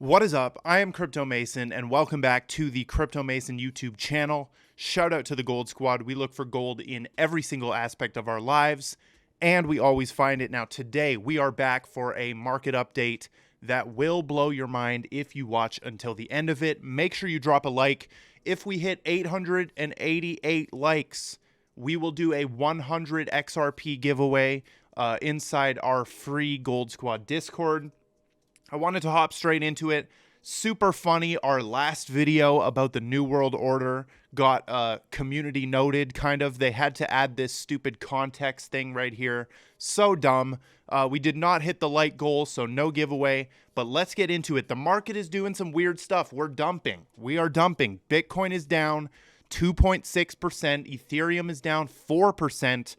What is up? I am Crypto Mason, and welcome back to the Crypto Mason YouTube channel. Shout out to the Gold Squad. We look for gold in every single aspect of our lives, and we always find it. Now, today we are back for a market update that will blow your mind if you watch until the end of it. Make sure you drop a like. If we hit 888 likes, we will do a 100 XRP giveaway inside our free Gold Squad Discord. I wanted to hop straight into it. Super funny. Our last video about the New World Order got community noted, kind of. They had to add this stupid context thing right here. So dumb. We did not hit the like goal, so no giveaway. But let's get into it. The market is doing some weird stuff. We're dumping. We are dumping. Bitcoin is down 2.6%. Ethereum is down 4%.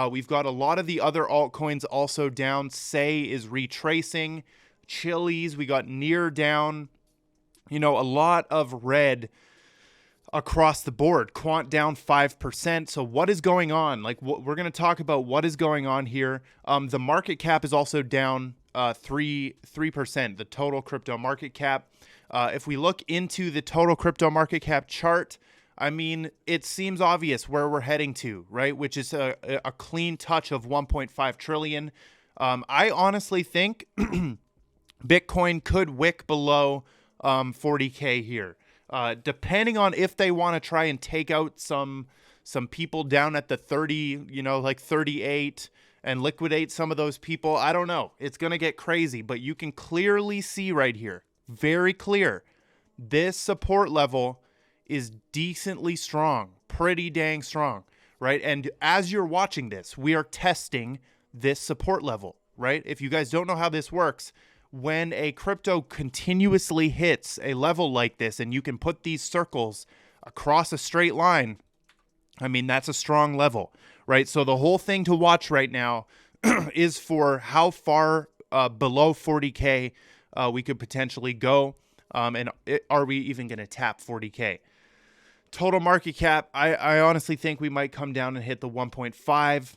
We've got a lot of the other altcoins also down. Say is retracing. Chili's, we got near down, a lot of red across the board. Quant down 5%. So what is going on? We're going to talk about what is going on here. The market cap is also down 3%, the total crypto market cap. If we look into the total crypto market cap chart, it seems obvious where we're heading to, right? Which is a clean touch of 1.5 trillion. I honestly think Bitcoin could wick below 40K here, depending on if they want to try and take out some people down at the 30, like 38 and liquidate some of those people. I don't know. It's going to get crazy, but you can clearly see right here, very clear, this support level is decently strong, pretty dang strong, right? And as you're watching this, we are testing this support level, right? If you guys don't know how this works, when a crypto continuously hits a level like this and you can put these circles across a straight line, that's a strong level, right? So the whole thing to watch right now is for how far below 40K we could potentially go, are we even going to tap 40K? Total market cap, I honestly think we might come down and hit the 1.5.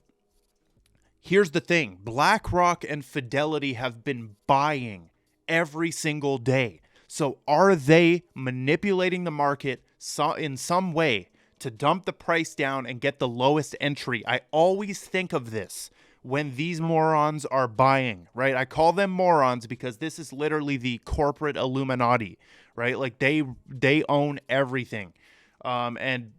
Here's the thing. BlackRock and Fidelity have been buying every single day. So are they manipulating the market in some way to dump the price down and get the lowest entry? I always think of this when these morons are buying, right? I call them morons because this is literally the corporate Illuminati, right? Like they own everything. And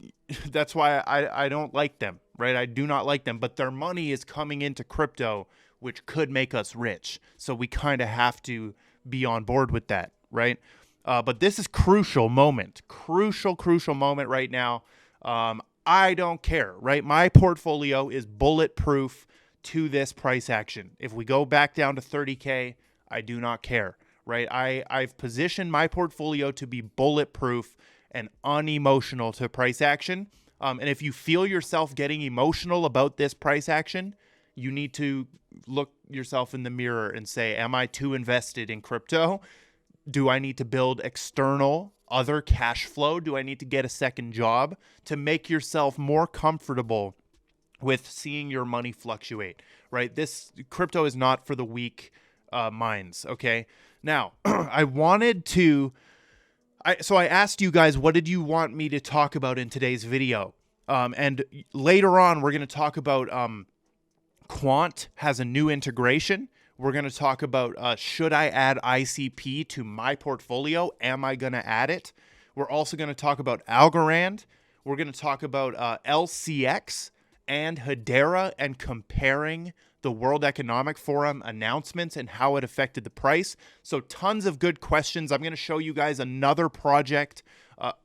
that's why I don't like them, right? I do not like them, but their money is coming into crypto, which could make us rich. So we kind of have to be on board with that, right? But this is crucial moment right now. I don't care, right? My portfolio is bulletproof to this price action. If we go back down to 30K, I do not care, right? I've positioned my portfolio to be bulletproof and unemotional to price action. And if you feel yourself getting emotional about this price action, you need to look yourself in the mirror and say, am I too invested in crypto? Do I need to build external other cash flow? Do I need to get a second job to make yourself more comfortable with seeing your money fluctuate, right? This crypto is not for the weak minds, okay? Now, So I asked you guys, what did you want me to talk about in today's video? And later on, we're going to talk about Quant has a new integration. We're going to talk about should I add ICP to my portfolio? Am I going to add it? We're also going to talk about Algorand. We're going to talk about LCX and Hedera and comparing the World Economic Forum announcements and how it affected the price. So tons of good questions. I'm going to show you guys another project,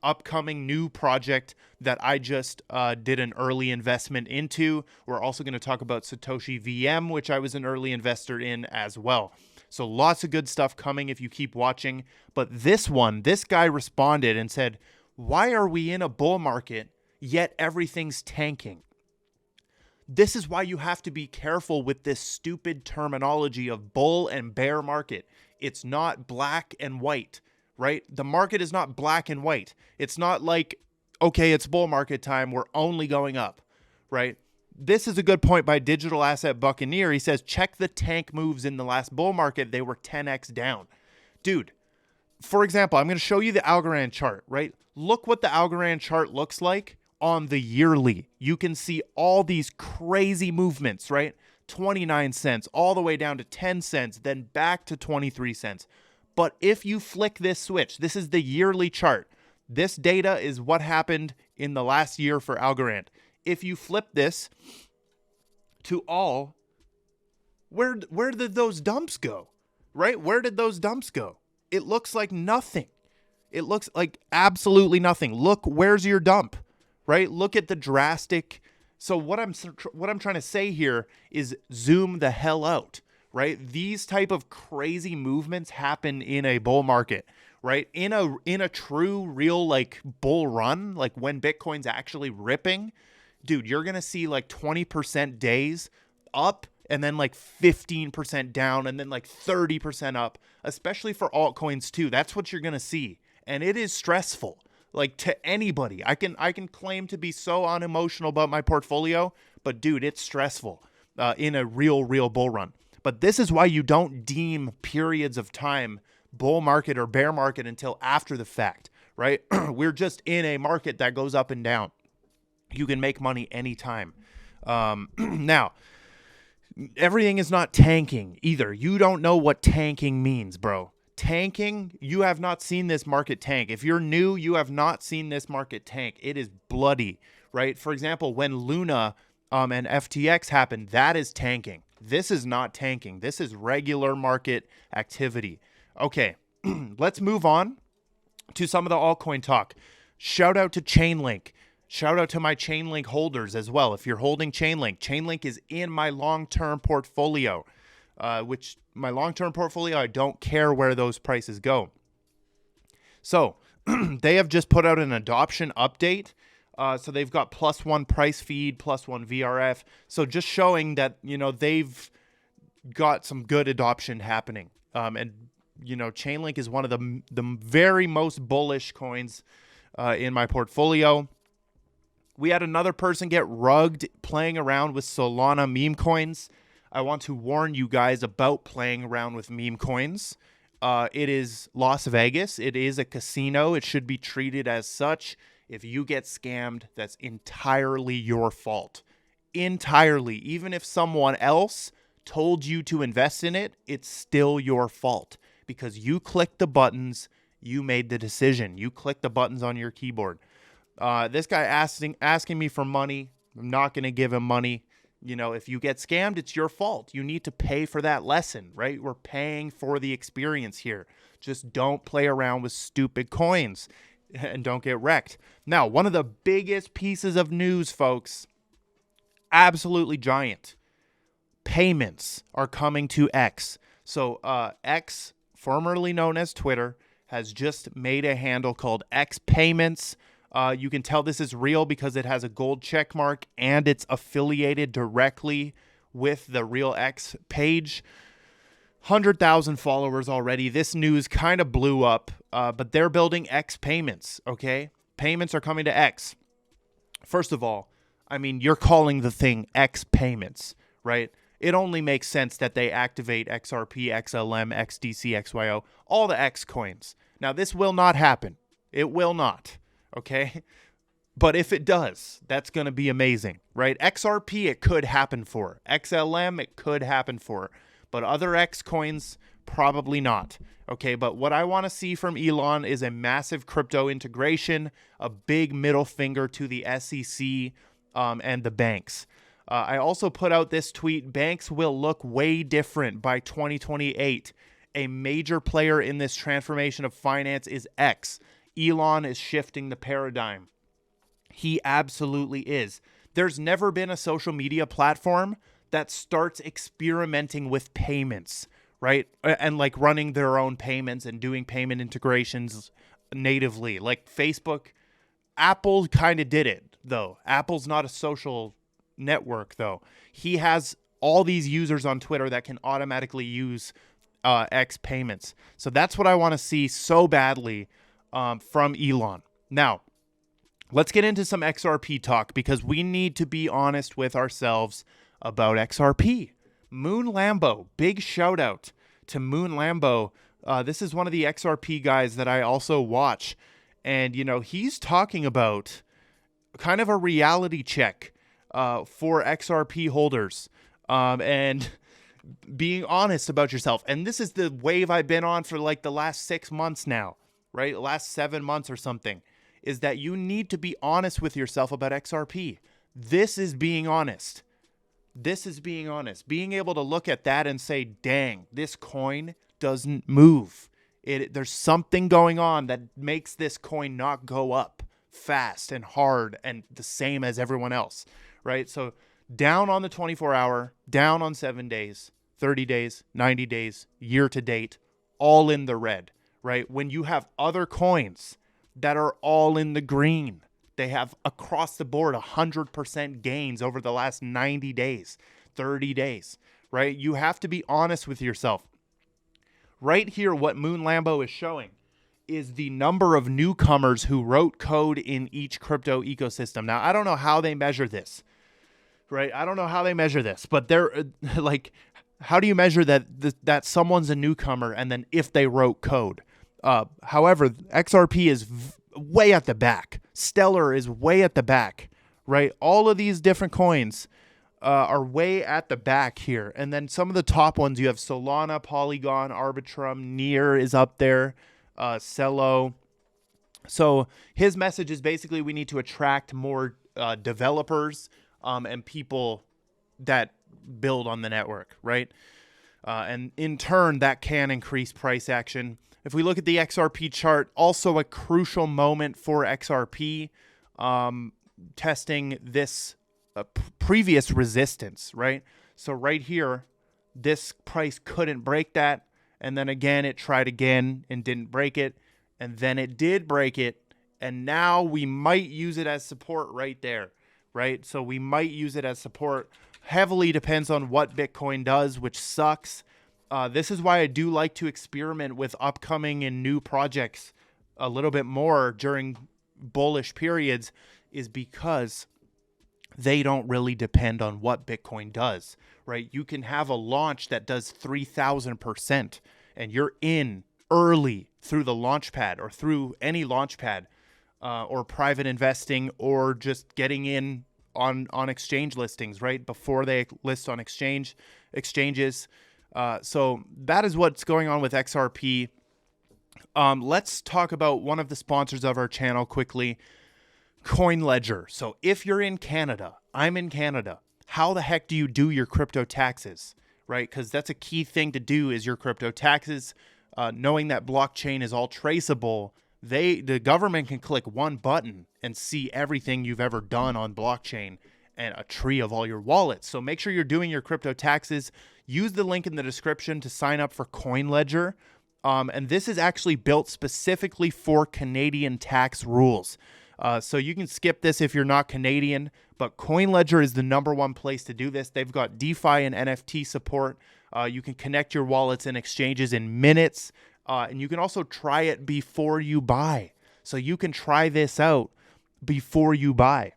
upcoming new project that I just did an early investment into. We're also going to talk about Satoshi VM, which I was an early investor in as well. So lots of good stuff coming if you keep watching. But this guy responded and said, why are we in a bull market yet everything's tanking? This is why you have to be careful with this stupid terminology of bull and bear market. It's not black and white, right? The market is not black and white. It's not like, okay, it's bull market time, we're only going up, right? This is a good point by Digital Asset Buccaneer. He says, check the tank moves in the last bull market. They were 10x down. Dude, for example, I'm going to show you the Algorand chart, right? Look what the Algorand chart looks like on the yearly. You can see all these crazy movements, right? 29 cents all the way down to 10 cents, then back to 23 cents. But if you flick this switch, this is the yearly chart. This data is what happened in the last year for Algorand. If you flip this to all, where did those dumps go? Right? Where did those dumps go? It looks like nothing. It looks like absolutely nothing. Look, where's your dump? Right? Look at the drastic. So what I'm trying to say here is zoom the hell out, right? These type of crazy movements happen in a bull market, right? In a true real like bull run, like when Bitcoin's actually ripping, dude, you're going to see like 20% days up and then like 15% down and then like 30% up, especially for altcoins too. That's what you're going to see. And it is stressful. Like to anybody, I can claim to be so unemotional about my portfolio, but dude, it's stressful in a real bull run. But this is why you don't deem periods of time bull market or bear market until after the fact, right? We're just in a market that goes up and down. You can make money anytime. Now, everything is not tanking either. You don't know what tanking means, bro. Tanking, you have not seen this market tank. If you're new, you have not seen this market tank. It is bloody, right? For example, when Luna and FTX happened, that is tanking. This is not tanking. This is regular market activity. Okay, let's move on to some of the altcoin talk. Shout out to Chainlink. Shout out to my Chainlink holders as well. If you're holding Chainlink is in my long-term portfolio, which my long-term portfolio, I don't care where those prices go. So they have just put out an adoption update. So they've got +1 price feed, +1 VRF. So just showing that, you know, they've got some good adoption happening. And, you know, Chainlink is one of the very most bullish coins in my portfolio. We had another person get rugged playing around with Solana meme coins. I want to warn you guys about playing around with meme coins. It is Las Vegas. It is a casino. It should be treated as such. If you get scammed, that's entirely your fault. Entirely. Even if someone else told you to invest in it, it's still your fault because you clicked the buttons. You made the decision. You clicked the buttons on your keyboard. This guy asking me for money. I'm not going to give him money. You know, if you get scammed, it's your fault. You need to pay for that lesson, right? We're paying for the experience here. Just don't play around with stupid coins and don't get wrecked. Now, one of the biggest pieces of news, folks, absolutely giant. Payments are coming to X. So X, formerly known as Twitter, has just made a handle called X Payments. You can tell this is real because it has a gold check mark and it's affiliated directly with the Real X page. 100,000 followers already. This news kind of blew up, but they're building X Payments, okay? Payments are coming to X. First of all, I mean, you're calling the thing X Payments, right? It only makes sense that they activate XRP, XLM, XDC, XYO, all the X coins. Now, this will not happen. It will not. Okay, but if it does, that's going to be amazing, right? XRP, it could happen for. XLM, it could happen for. But other X coins, probably not. Okay, but what I want to see from Elon is a massive crypto integration, a big middle finger to the SEC and the banks. I also put out this tweet, banks will look way different by 2028. A major player in this transformation of finance is X. Elon is shifting the paradigm. He absolutely is. There's never been a social media platform that starts experimenting with payments, right? And like running their own payments and doing payment integrations natively. Like Facebook, Apple kind of did it, though. Apple's not a social network, though. He has all these users on Twitter that can automatically use X Payments. So that's what I want to see so badly from Elon. Now, let's get into some XRP talk because we need to be honest with ourselves about XRP. Moon Lambo, big shout out to Moon Lambo This is one of the XRP guys that I also watch. And, he's talking about kind of a reality check for XRP holders and being honest about yourself. And this is the wave I've been on for like the last 6 months now, right? Last 7 months or something, is that you need to be honest with yourself about XRP. This is being honest. This is being honest. Being able to look at that and say, dang, this coin doesn't move. There's something going on that makes this coin not go up fast and hard and the same as everyone else, right? So down on the 24-hour, down on 7 days, 30 days, 90 days, year to date, all in the red, right? When you have other coins that are all in the green, they have across the board 100% gains over the last 90 days, 30 days, right? You have to be honest with yourself. Right here, what Moon Lambo is showing is the number of newcomers who wrote code in each crypto ecosystem. Now, I don't know how they measure this, right? I don't know how they measure this, but they're like, how do you measure that someone's a newcomer and then if they wrote code? However, XRP is way at the back. Stellar is way at the back, right? All of these different coins are way at the back here. And then some of the top ones, you have Solana, Polygon, Arbitrum, Near is up there, Cello. So his message is basically we need to attract more developers and people that build on the network, right? And in turn, that can increase price action. If we look at the XRP chart, also a crucial moment for XRP, testing this previous resistance, right? So right here, this price couldn't break that. And then again, it tried again and didn't break it. And then it did break it. And now we might use it as support right there, right? So we might use it as support. Heavily depends on what Bitcoin does, which sucks. This is why I do like to experiment with upcoming and new projects a little bit more during bullish periods, is because they don't really depend on what Bitcoin does, right? You can have a launch that does 3,000% and you're in early through the launch pad or through any launch pad or private investing or just getting in on exchange listings, right? Before they list on exchanges. So that is what's going on with XRP. Let's talk about one of the sponsors of our channel quickly, CoinLedger. So if you're in Canada, I'm in Canada, how the heck do you do your crypto taxes, right? Because that's a key thing to do, is your crypto taxes. Knowing that blockchain is all traceable, the government can click one button and see everything you've ever done on blockchain and a tree of all your wallets. So make sure you're doing your crypto taxes. Use the link in the description to sign up for CoinLedger. And this is actually built specifically for Canadian tax rules. So you can skip this if you're not Canadian, but CoinLedger is the #1 place to do this. They've got DeFi and NFT support. You can connect your wallets and exchanges in minutes. And you can also try it before you buy. So you can try this out before you buy.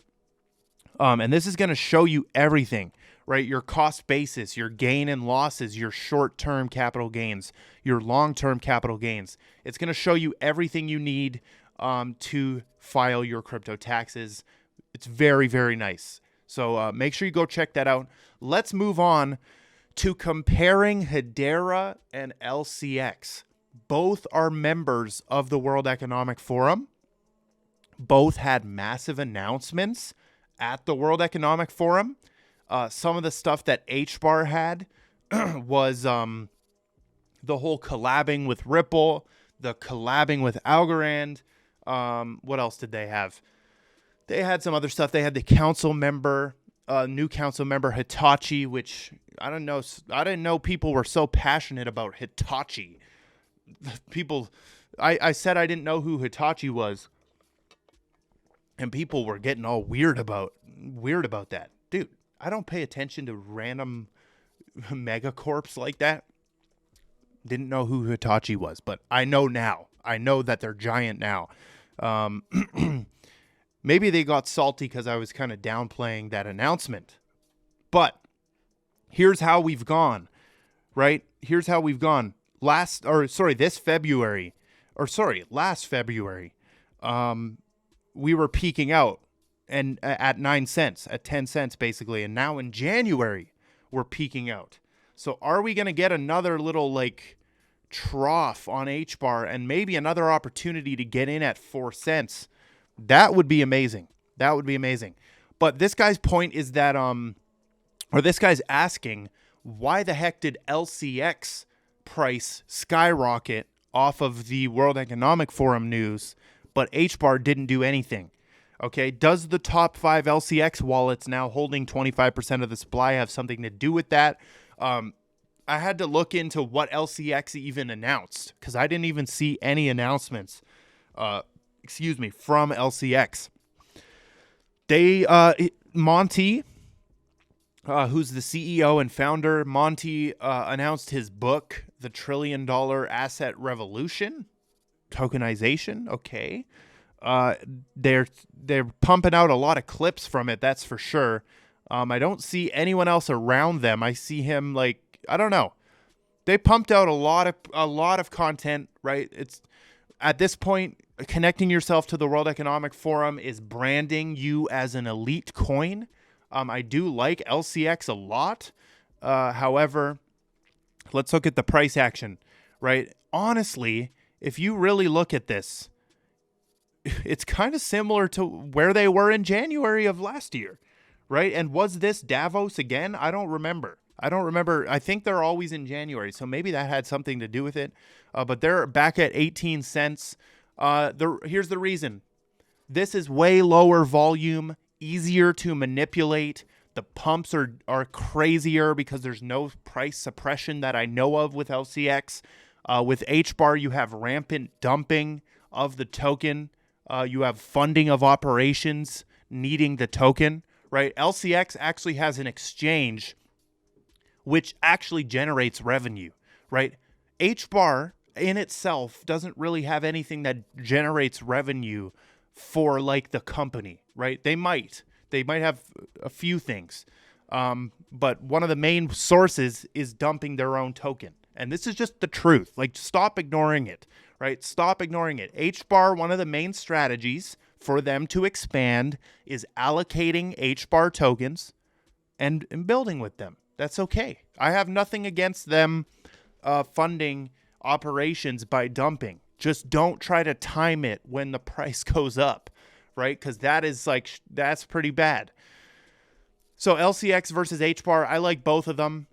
And this is going to show you everything, right? Your cost basis, your gain and losses, your short-term capital gains, your long-term capital gains. It's going to show you everything you need to file your crypto taxes. It's very, very nice. So make sure you go check that out. Let's move on to comparing Hedera and LCX. Both are members of the World Economic Forum. Both had massive announcements at the World Economic Forum. Some of the stuff that Hbar had was the whole collabing with Ripple, the collabing with Algorand. What else did they have? They had some other stuff. They had the council member, new council member Hitachi, which I don't know. I didn't know people were so passionate about Hitachi. People, I said I didn't know who Hitachi was, and people were getting all weird about that. Dude, I don't pay attention to random megacorps like that. Didn't know who Hitachi was, but I know now. I know that they're giant now. Maybe they got salty because I was kind of downplaying that announcement. But here's how we've gone, right? Here's how we've gone. last February, we were peaking out and at 9 cents, at 10 cents basically. And now in January, we're peaking out. So are we going to get another little like trough on Hbar and maybe another opportunity to get in at 4 cents? That would be amazing. That would be amazing. But this guy's point is that, or this guy's asking, why the heck did LCX price skyrocket off of the World Economic Forum news, but Hbar didn't do anything? Okay, does the top 5 LCX wallets now holding 25% of the supply have something to do with that? I had to look into what LCX even announced because I didn't even see any announcements, from LCX. Monty, who's the CEO and founder, Monty announced his book, The $1 Trillion Asset Revolution, tokenization. Okay. They're pumping out a lot of clips from it, that's for sure. I don't see anyone else around them. I see him like, I don't know. They pumped out a lot of content, right? It's at this point, connecting yourself to the World Economic Forum is branding you as an elite coin. I do like LCX a lot. However, let's look at the price action, right? Honestly, if you really look at this, it's kind of similar to where they were in January of last year, right? And was this Davos again? I don't remember. I think they're always in January, so maybe that had something to do with it. But they're back at 18 cents. Here's the reason. This is way lower volume, easier to manipulate. The pumps are crazier because there's no price suppression that I know of with LCX. With Hbar, you have rampant dumping of the token. You have funding of operations needing the token, right? LCX actually has an exchange which actually generates revenue, right? Hbar in itself doesn't really have anything that generates revenue for like the company, right? They might have a few things. But one of the main sources is dumping their own token. And this is just the truth. Like, stop ignoring it, right? Stop ignoring it. Hbar, one of the main strategies for them to expand is allocating Hbar tokens and building with them. That's okay. I have nothing against them funding operations by dumping. Just don't try to time it when the price goes up, right? Because that's pretty bad. So LCX versus Hbar, I like both of them.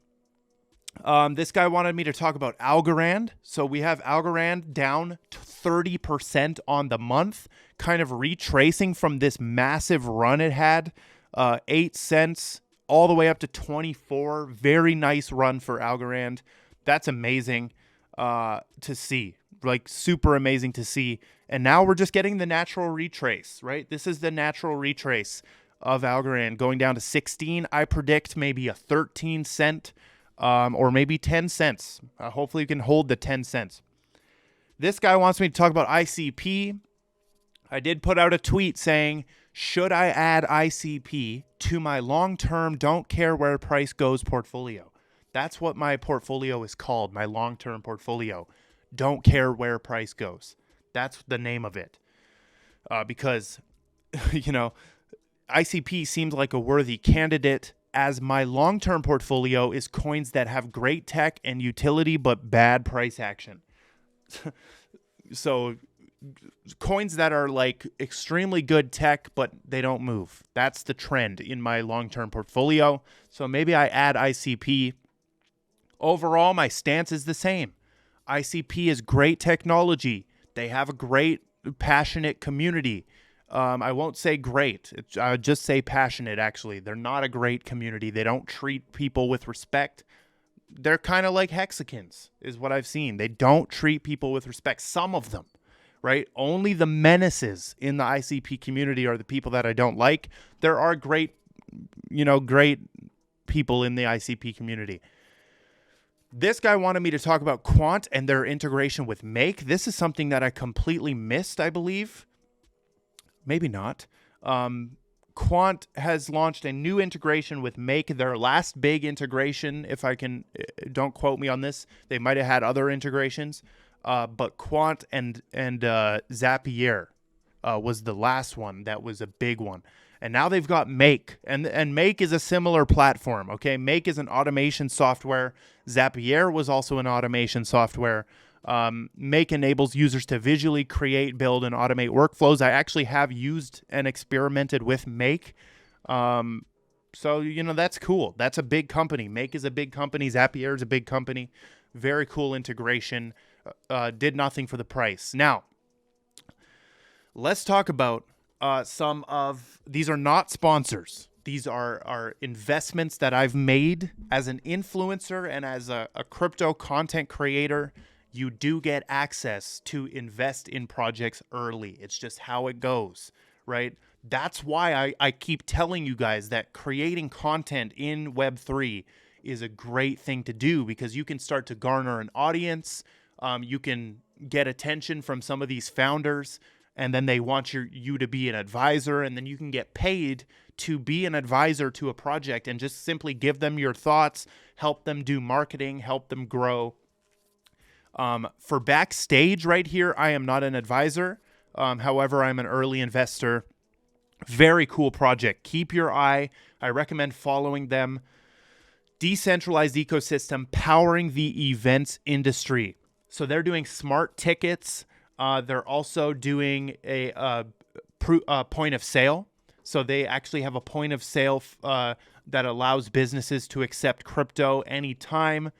This guy wanted me to talk about Algorand. So we have Algorand down 30% on the month, kind of retracing from this massive run it had, 8 cents all the way up to 24. Very nice run for Algorand. That's amazing to see, like super amazing to see. And now we're just getting the natural retrace, right? This is the natural retrace of Algorand going down to 16. I predict maybe a 13 cent or maybe 10 cents. Hopefully we can hold the 10 cents. This guy wants me to talk about ICP. I did put out a tweet saying, should I add ICP to my long-term don't care where price goes portfolio? That's what my portfolio is called, my long-term portfolio. Don't care where price goes. That's the name of it. Because, ICP seems like a worthy candidate, as my long-term portfolio is coins that have great tech and utility but bad price action. So coins that are like extremely good tech but they don't move. That's the trend in my long-term portfolio. So maybe I add ICP. Overall, my stance is the same. ICP is great technology. They have a great, passionate community. I won't say great. I would just say passionate, actually. They're not a great community. They don't treat people with respect. They're kind of like hexagons, is what I've seen. They don't treat people with respect. Some of them, right? Only the menaces in the ICP community are the people that I don't like. There are great people in the ICP community. This guy wanted me to talk about Quant and their integration with Make. This is something that I completely missed, I believe. Maybe not. Quant has launched a new integration with Make, their last big integration. If I can, don't quote me on this. They might have had other integrations, but Quant and Zapier was the last one that was a big one. And now they've got Make, and Make is a similar platform. Okay, Make is an automation software. Zapier was also an automation software. Make enables users to visually create, build, and automate workflows. I actually have used and experimented with Make. So, you know, that's cool. That's a big company. Make is a big company. Zapier is a big company. Very cool integration. Did nothing for the price. Now, let's talk about some of these. Are not sponsors. These are investments that I've made as an influencer and as a crypto content creator. You do get access to invest in projects early. It's just how it goes, right? That's why I keep telling you guys that creating content in Web3 is a great thing to do, because you can start to garner an audience. You can get attention from some of these founders, and then they want you to be an advisor, and then you can get paid to be an advisor to a project and just simply give them your thoughts, help them do marketing, help them grow. For Backstage right here, I am not an advisor. However, I'm an early investor. Very cool project. Keep your eye. I recommend following them. Decentralized ecosystem powering the events industry. So they're doing smart tickets. They're also doing a point of sale. So they actually have a point of sale that allows businesses to accept crypto anytime.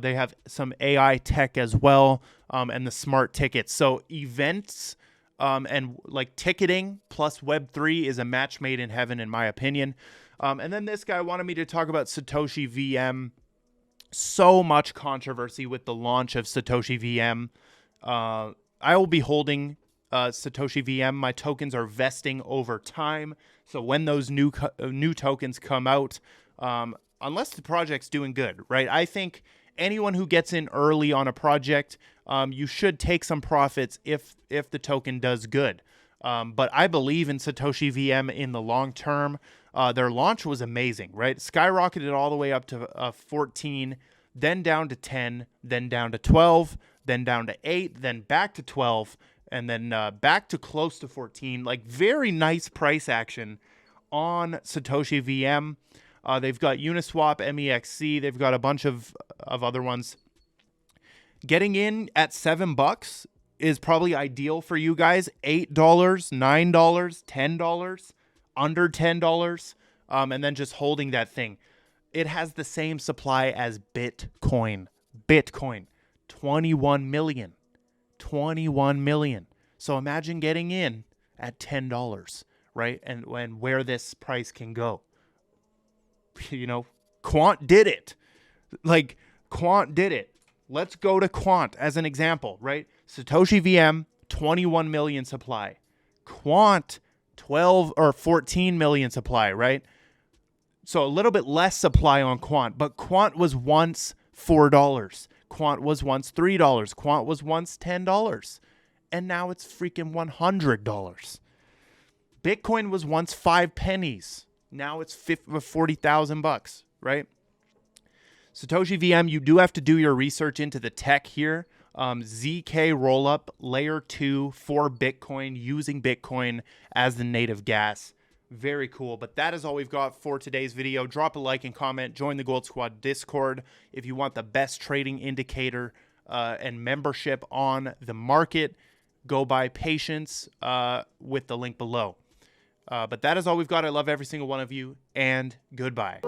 They have some AI tech as well, and the smart tickets. So events and like ticketing plus Web3 is a match made in heaven, in my opinion. And then this guy wanted me to talk about Satoshi VM. So much controversy with the launch of Satoshi VM. I will be holding Satoshi VM. My tokens are vesting over time. So when those new tokens come out, unless the project's doing good, right? I think anyone who gets in early on a project, you should take some profits if the token does good. But I believe in Satoshi VM in the long term. Their launch was amazing, right? Skyrocketed all the way up to 14, then down to 10, then down to 12, then down to 8, then back to 12, and then back to close to 14. Like, very nice price action on Satoshi VM. They've got Uniswap, MEXC. They've got a bunch of other ones. Getting in at $7 is probably ideal for you guys. $8, $9, $10, under $10, and then just holding that thing. It has the same supply as Bitcoin. Bitcoin, 21 million. 21 million. So imagine getting in at $10, right? And where this price can go. You know, Quant did it. Like, Quant did it. Let's go to Quant as an example, right? Satoshi VM, 21 million supply. Quant, 12 or 14 million supply, right? So a little bit less supply on Quant, but Quant was once $4. Quant was once $3. Quant was once $10. And now it's freaking $100. Bitcoin was once 5 pennies. Now it's $40,000, right? Satoshi VM, you do have to do your research into the tech here. ZK rollup, layer 2 for Bitcoin, using Bitcoin as the native gas. Very cool. But that is all we've got for today's video. Drop a like and comment. Join the Gold Squad Discord if you want the best trading indicator and membership on the market. Go buy Patience with the link below. But that is all we've got. I love every single one of you, and goodbye.